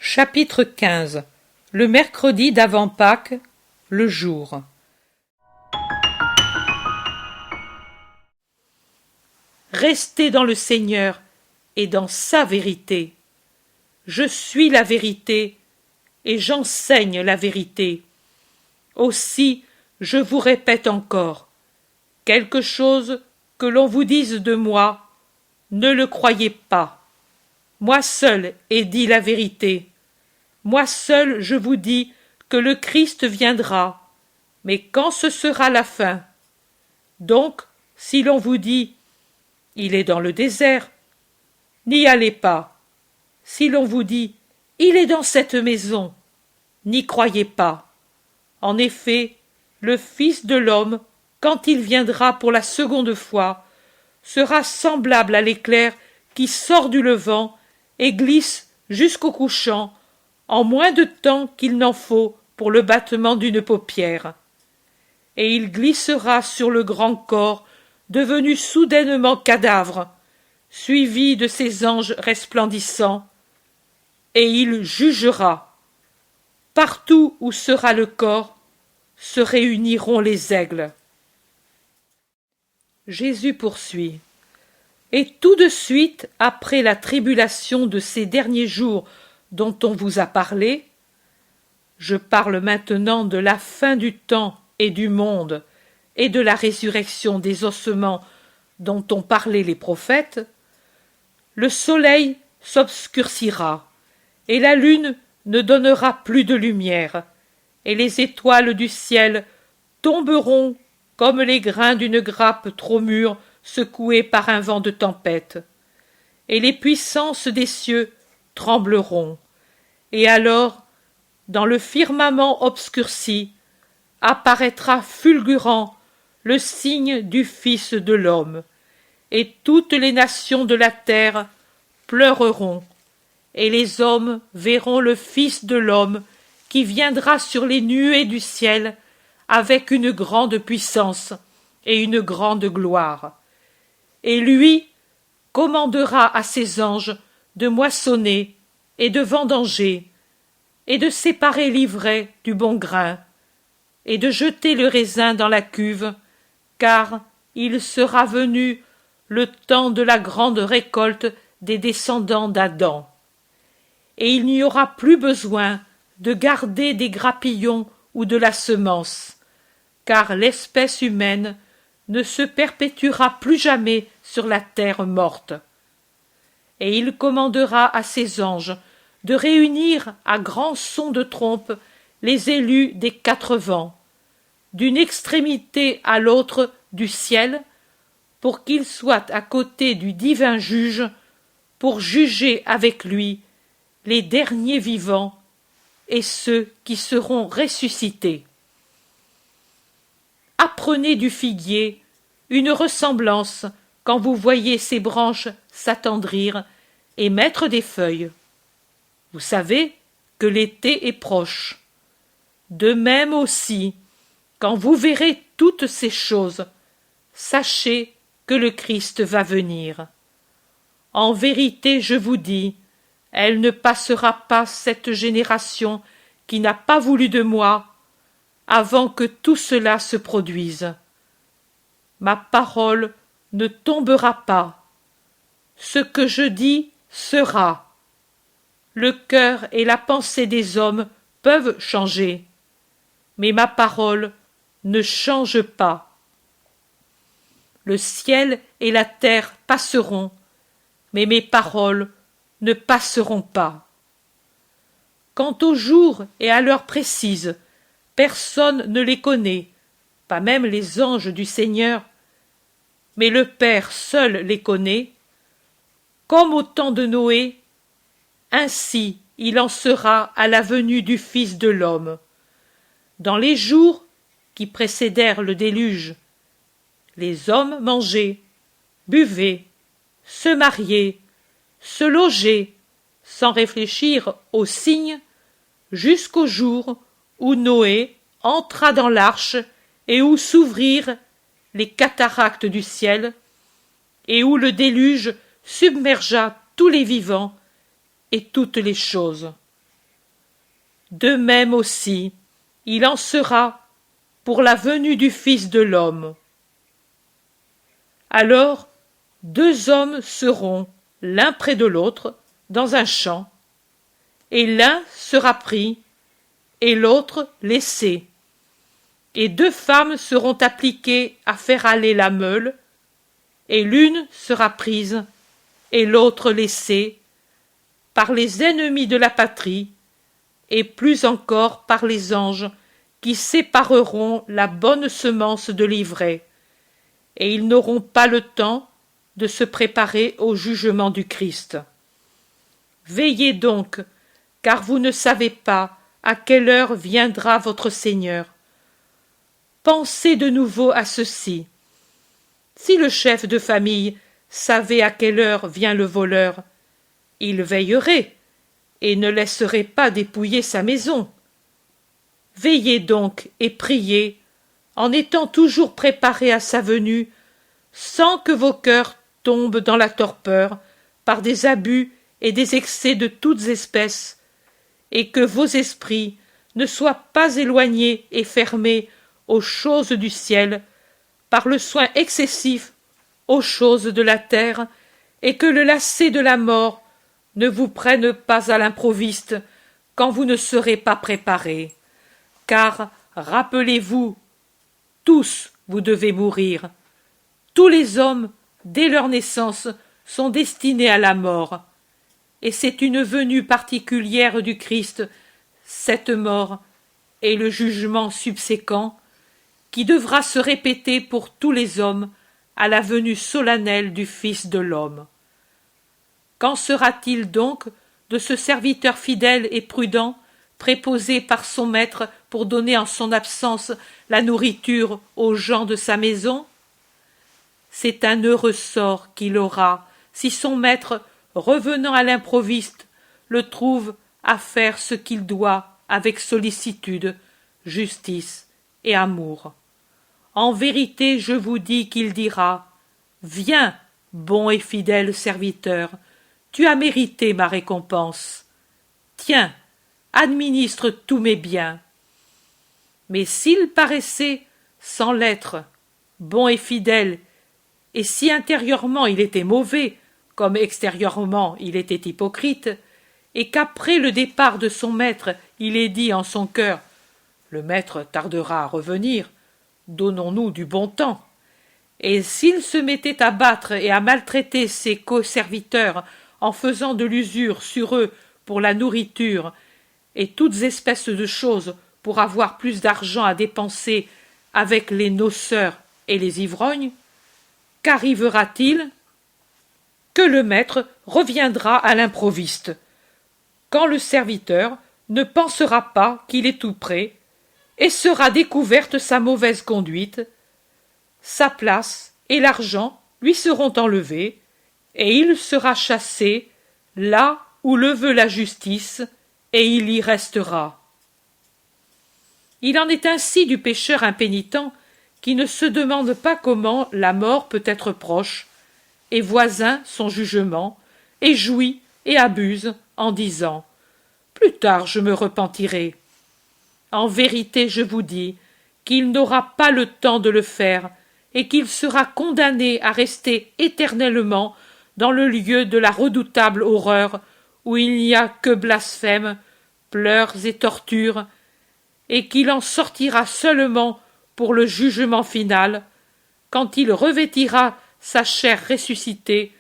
Chapitre 15. Le mercredi d'avant Pâques, le jour. Restez dans le Seigneur et dans sa vérité. Je suis la vérité et j'enseigne la vérité. Aussi, je vous répète encore, quelque chose que l'on vous dise de moi, ne le croyez pas. Moi seul ai dit la vérité. Moi seul je vous dis que le Christ viendra, mais quand ce sera la fin? Donc, si l'on vous dit « Il est dans le désert », n'y allez pas. Si l'on vous dit « Il est dans cette maison », n'y croyez pas. En effet, le Fils de l'homme, quand il viendra pour la seconde fois, sera semblable à l'éclair qui sort du levant et glisse jusqu'au couchant, en moins de temps qu'il n'en faut pour le battement d'une paupière. Et il glissera sur le grand corps, devenu soudainement cadavre, suivi de ses anges resplendissants, et il jugera. Partout où sera le corps, se réuniront les aigles. Jésus poursuit. Et tout de suite, après la tribulation de ces derniers jours dont on vous a parlé, je parle maintenant de la fin du temps et du monde, et de la résurrection des ossements dont ont parlé les prophètes, le soleil s'obscurcira, et la lune ne donnera plus de lumière, et les étoiles du ciel tomberont comme les grains d'une grappe trop mûre secouée par un vent de tempête, et les puissances des cieux trembleront, et alors, dans le firmament obscurci, apparaîtra fulgurant le signe du Fils de l'homme, et toutes les nations de la terre pleureront, et les hommes verront le Fils de l'homme qui viendra sur les nuées du ciel avec une grande puissance et une grande gloire. Et lui commandera à ses anges de moissonner et de vendanger, et de séparer l'ivraie du bon grain, et de jeter le raisin dans la cuve, car il sera venu le temps de la grande récolte des descendants d'Adam. Et il n'y aura plus besoin de garder des grappillons ou de la semence, car l'espèce humaine ne se perpétuera plus jamais sur la terre morte. Et il commandera à ses anges de réunir à grand son de trompe les élus des quatre vents, d'une extrémité à l'autre du ciel, pour qu'ils soient à côté du divin juge, pour juger avec lui les derniers vivants et ceux qui seront ressuscités. Apprenez du figuier une ressemblance quand vous voyez ses branches s'attendrir et mettre des feuilles. Vous savez que l'été est proche. De même aussi, quand vous verrez toutes ces choses, sachez que le Christ va venir. En vérité, je vous dis, elle ne passera pas cette génération qui n'a pas voulu de moi, avant que tout cela se produise. Ma parole ne tombera pas. Ce que je dis sera. Le cœur et la pensée des hommes peuvent changer, mais ma parole ne change pas. Le ciel et la terre passeront, mais mes paroles ne passeront pas. Quant au jour et à l'heure précise, personne ne les connaît, pas même les anges du Seigneur, mais le Père seul les connaît. Comme au temps de Noé, ainsi il en sera à la venue du Fils de l'homme. Dans les jours qui précédèrent le déluge, les hommes mangeaient, buvaient, se mariaient, se logeaient, sans réfléchir aux signes, jusqu'au jour où Noé entra dans l'arche et où s'ouvrirent les cataractes du ciel, et où le déluge submergea tous les vivants et toutes les choses. de même aussi il en sera pour la venue du Fils de l'homme. Alors 2 hommes seront l'un près de l'autre dans un champ, et l'un sera pris et l'autre laissé. Et 2 femmes seront appliquées à faire aller la meule, et l'une sera prise et l'autre laissée, par les ennemis de la patrie, et plus encore par les anges qui sépareront la bonne semence de l'ivraie, et ils n'auront pas le temps de se préparer au jugement du Christ. Veillez donc, car vous ne savez pas à quelle heure viendra votre Seigneur. Pensez de nouveau à ceci. Si le chef de famille savait à quelle heure vient le voleur, il veillerait et ne laisserait pas dépouiller sa maison. Veillez donc et priez, en étant toujours préparés à sa venue, sans que vos cœurs tombent dans la torpeur par des abus et des excès de toutes espèces, et que vos esprits ne soient pas éloignés et fermés aux choses du ciel par le soin excessif aux choses de la terre, et que le lacet de la mort ne vous prenne pas à l'improviste quand vous ne serez pas préparés. Car, rappelez-vous, tous vous devez mourir. Tous les hommes, dès leur naissance, sont destinés à la mort. Et c'est une venue particulière du Christ, cette mort, et le jugement subséquent, qui devra se répéter pour tous les hommes à la venue solennelle du Fils de l'homme. Qu'en sera-t-il donc de ce serviteur fidèle et prudent, préposé par son maître pour donner en son absence la nourriture aux gens de sa maison? C'est un heureux sort qu'il aura si son maître, revenant à l'improviste, le trouve à faire ce qu'il doit avec sollicitude, justice et amour. En vérité, je vous dis qu'il dira: Viens, bon et fidèle serviteur, tu as mérité ma récompense. Tiens, administre tous mes biens. Mais s'il paraissait, sans l'être, bon et fidèle, et si intérieurement il était mauvais, comme extérieurement il était hypocrite, et qu'après le départ de son maître il ait dit en son cœur: Le maître tardera à revenir, donnons-nous du bon temps. Et s'il se mettait à battre et à maltraiter ses co-serviteurs en faisant de l'usure sur eux pour la nourriture et toutes espèces de choses pour avoir plus d'argent à dépenser avec les noceurs et les ivrognes, qu'arrivera-t-il? Que le maître reviendra à l'improviste, quand le serviteur ne pensera pas qu'il est tout prêt, et sera découverte sa mauvaise conduite, sa place et l'argent lui seront enlevés, et il sera chassé là où le veut la justice, et il y restera. Il en est ainsi du pécheur impénitent qui ne se demande pas comment la mort peut être proche, et voisin son jugement, et jouit et abuse en disant: Plus tard je me repentirai. En vérité, je vous dis qu'il n'aura pas le temps de le faire, et qu'il sera condamné à rester éternellement dans le lieu de la redoutable horreur, où il n'y a que blasphème, pleurs et tortures, et qu'il en sortira seulement pour le jugement final, quand il revêtira sa chair ressuscitée,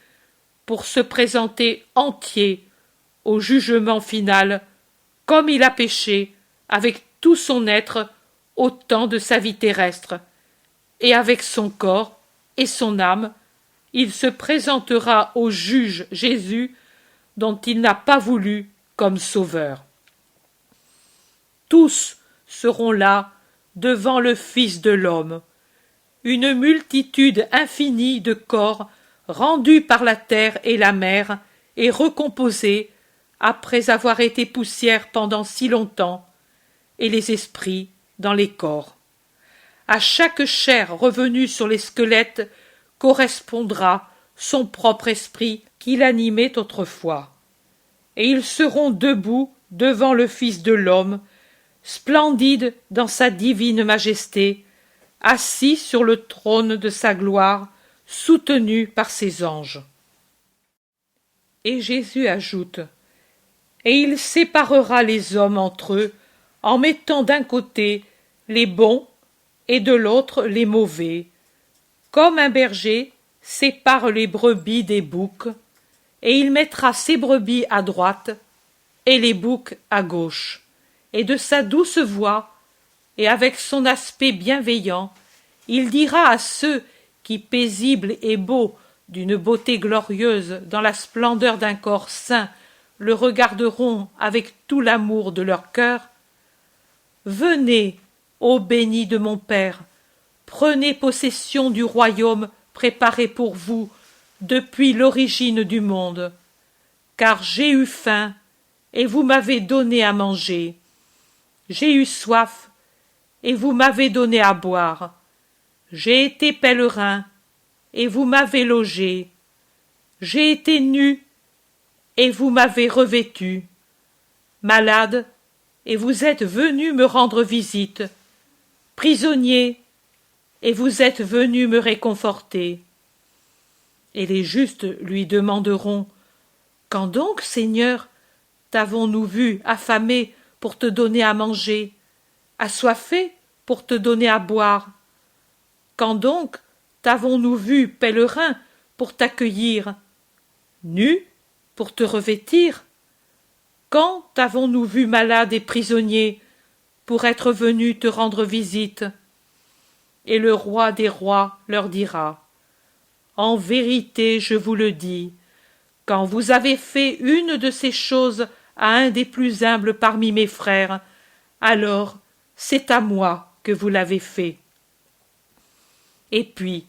pour se présenter entier au jugement final, comme il a péché, avec tout son être au temps de sa vie terrestre, et avec son corps et son âme, il se présentera au juge Jésus, dont il n'a pas voulu comme sauveur. Tous seront là devant le Fils de l'homme, une multitude infinie de corps rendus par la terre et la mer et recomposés après avoir été poussière pendant si longtemps, et les esprits dans les corps. À chaque chair revenue sur les squelettes correspondra son propre esprit qui l'animait autrefois. Et ils seront debout devant le Fils de l'homme, splendide dans sa divine majesté, assis sur le trône de sa gloire, soutenu par ses anges. Et Jésus ajoute: Et il séparera les hommes entre eux, en mettant d'un côté les bons et de l'autre les mauvais, comme un berger sépare les brebis des boucs, et il mettra ses brebis à droite et les boucs à gauche. Et de sa douce voix, et avec son aspect bienveillant, il dira à ceux qui, paisibles et beaux, d'une beauté glorieuse, dans la splendeur d'un corps saint, le regarderont avec tout l'amour de leur cœur: Venez, ô bénis de mon Père, prenez possession du royaume préparé pour vous depuis l'origine du monde. Car j'ai eu faim, et vous m'avez donné à manger. J'ai eu soif, et vous m'avez donné à boire. J'ai été pèlerin, et vous m'avez logé. J'ai été nu, et vous m'avez revêtu. Malade, et vous êtes venu me rendre visite. Prisonnier, et vous êtes venu me réconforter. Et les justes lui demanderont: Quand donc, Seigneur, t'avons-nous vu affamé pour te donner à manger, assoiffé pour te donner à boire? Quand donc t'avons-nous vu pèlerin pour t'accueillir, nu pour te revêtir? Quand t'avons-nous vu malade et prisonnier pour être venu te rendre visite? Et le roi des rois leur dira: En vérité, je vous le dis, quand vous avez fait une de ces choses à un des plus humbles parmi mes frères, alors c'est à moi que vous l'avez fait. Et puis,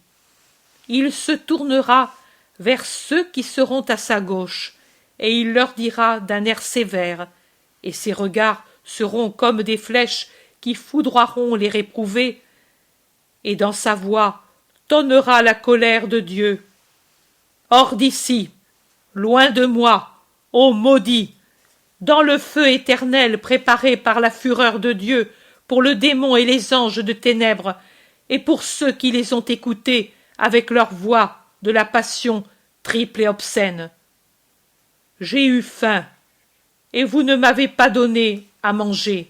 il se tournera vers ceux qui seront à sa gauche, et il leur dira d'un air sévère, et ses regards seront comme des flèches qui foudroieront les réprouvés, et dans sa voix tonnera la colère de Dieu: Hors d'ici, loin de moi, ô maudit, dans le feu éternel préparé par la fureur de Dieu pour le démon et les anges de ténèbres, et pour ceux qui les ont écoutés avec leur voix de la passion triple et obscène. J'ai eu faim, et vous ne m'avez pas donné à manger,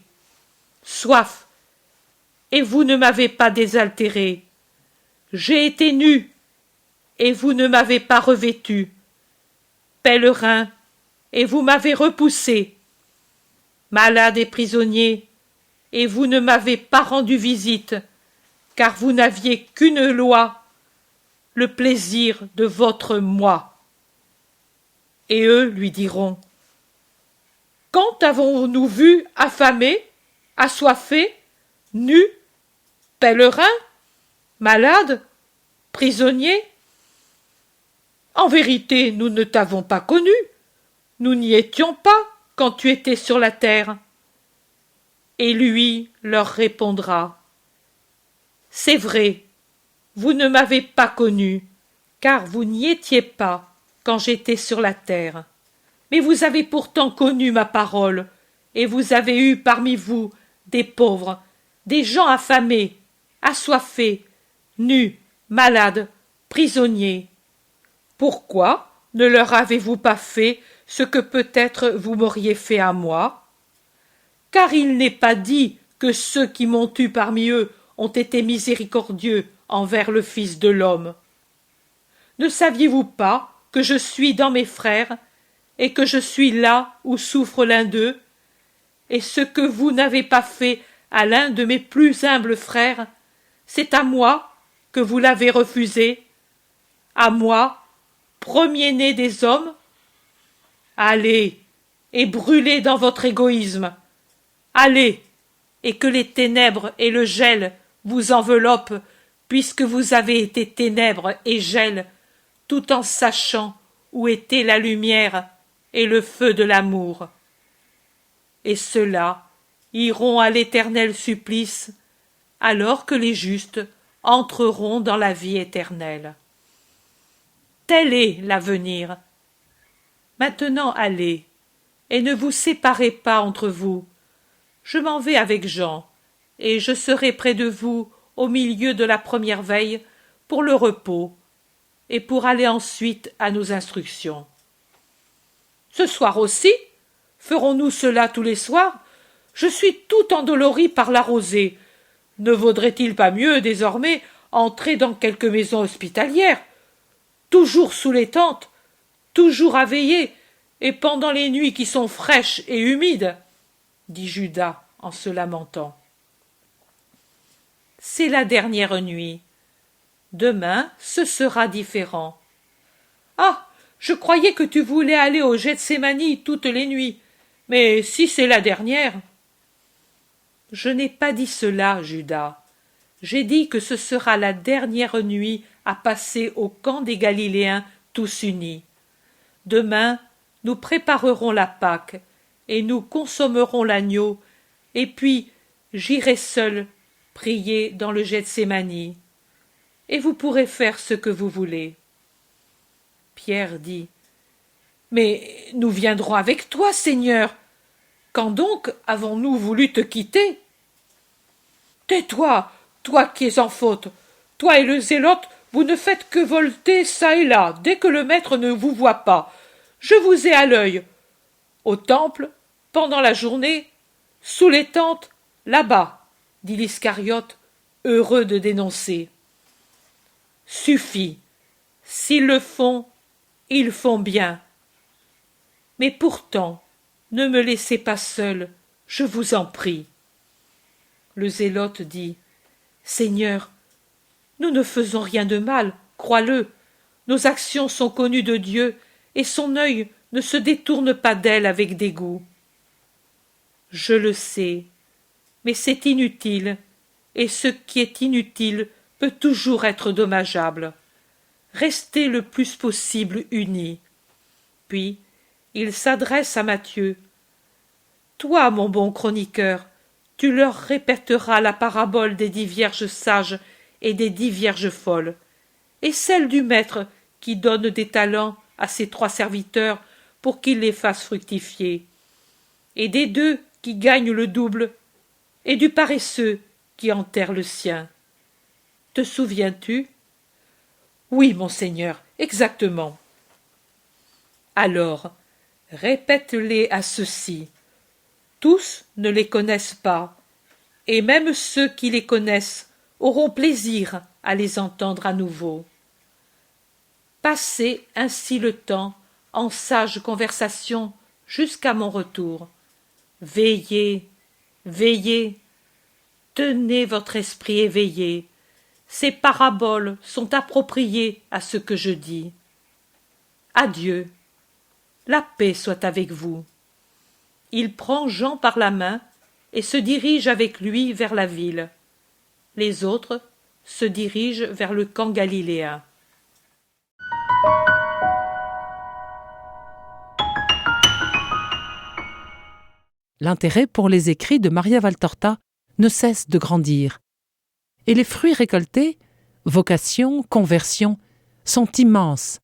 soif, et vous ne m'avez pas désaltéré. J'ai été nu, et vous ne m'avez pas revêtu, pèlerin, et vous m'avez repoussé, malade et prisonnier, et vous ne m'avez pas rendu visite, car vous n'aviez qu'une loi, le plaisir de votre moi. Et eux lui diront: Quand avons-nous vu affamé, assoiffé, nu, pèlerin, malade, prisonnier? En vérité, nous ne t'avons pas connu, nous n'y étions pas quand tu étais sur la terre. Et lui leur répondra: C'est vrai, vous ne m'avez pas connu, car vous n'y étiez pas quand j'étais sur la terre. Mais vous avez pourtant connu ma parole, et vous avez eu parmi vous des pauvres, des gens affamés, assoiffés, nus, malades, prisonniers. Pourquoi ne leur avez-vous pas fait ce que peut-être vous m'auriez fait à moi? Car il n'est pas dit que ceux qui m'ont eu parmi eux ont été miséricordieux envers le Fils de l'homme. Ne saviez-vous pas que je suis dans mes frères, et que je suis là où souffre l'un d'eux? Et ce que vous n'avez pas fait à l'un de mes plus humbles frères, c'est à moi que vous l'avez refusé, à moi, premier-né des hommes? Allez, et brûlez dans votre égoïsme. Allez, et que les ténèbres et le gel vous enveloppent, puisque vous avez été ténèbres et gel, tout en sachant où était la lumière et le feu de l'amour. Et ceux-là iront à l'éternel supplice, alors que les justes entreront dans la vie éternelle. Tel est l'avenir. Maintenant allez, et ne vous séparez pas entre vous. Je m'en vais avec Jean, et je serai près de vous au milieu de la première veille pour le repos, et pour aller ensuite à nos instructions. Ce soir aussi? Ferons-nous cela tous les soirs? Je suis tout endolori par la rosée. Ne vaudrait-il pas mieux, désormais, entrer dans quelque maison hospitalière? Toujours sous les tentes, toujours à veiller, et pendant les nuits qui sont fraîches et humides, dit Judas en se lamentant. C'est la dernière nuit. Demain, ce sera différent. Ah, je croyais que tu voulais aller au Gethsémani toutes les nuits, mais si c'est la dernière. Je n'ai pas dit cela, Judas. J'ai dit que ce sera la dernière nuit à passer au camp des Galiléens tous unis. Demain, nous préparerons la Pâque, et nous consommerons l'agneau, et puis j'irai seul prier dans le Gethsémani, et vous pourrez faire ce que vous voulez. Pierre dit: Mais nous viendrons avec toi, Seigneur. Quand donc avons-nous voulu te quitter? Tais-toi, toi qui es en faute. Toi et le zélote, vous ne faites que volter çà et là, dès que le maître ne vous voit pas. Je vous ai à l'œil. Au temple, pendant la journée, sous les tentes, là-bas, dit l'Iscariote, heureux de dénoncer. Suffit. S'ils le font, ils font bien. Mais pourtant, ne me laissez pas seul, je vous en prie. Le zélote dit: Seigneur, nous ne faisons rien de mal, crois-le. Nos actions sont connues de Dieu, et son œil ne se détourne pas d'elles avec dégoût. Je le sais, mais c'est inutile, et ce qui est inutile peut toujours être dommageable. Restez le plus possible unis. Puis, il s'adresse à Matthieu. Toi, mon bon chroniqueur, tu leur répéteras la parabole des 10 vierges sages et des 10 vierges folles, et celle du maître qui donne des talents à ses 3 serviteurs pour qu'ils les fassent fructifier, et des 2 qui gagnent le double, et du paresseux qui enterre le sien. Te souviens-tu? Oui, monseigneur, exactement. Alors, répète-les à ceux-ci. Tous ne les connaissent pas, et même ceux qui les connaissent auront plaisir à les entendre à nouveau. Passez ainsi le temps en sage conversation jusqu'à mon retour. Veillez, veillez, tenez votre esprit éveillé. Ces paraboles sont appropriées à ce que je dis. Adieu. La paix soit avec vous. Il prend Jean par la main et se dirige avec lui vers la ville. Les autres se dirigent vers le camp galiléen. L'intérêt pour les écrits de Maria Valtorta ne cesse de grandir. Et les fruits récoltés, vocation, conversion, sont immenses.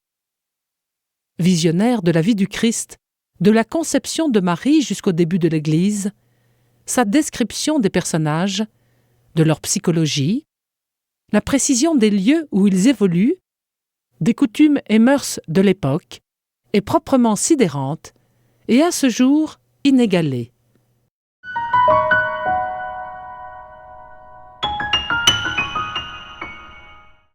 Visionnaire de la vie du Christ, de la conception de Marie jusqu'au début de l'Église, sa description des personnages, de leur psychologie, la précision des lieux où ils évoluent, des coutumes et mœurs de l'époque, est proprement sidérante et à ce jour inégalée.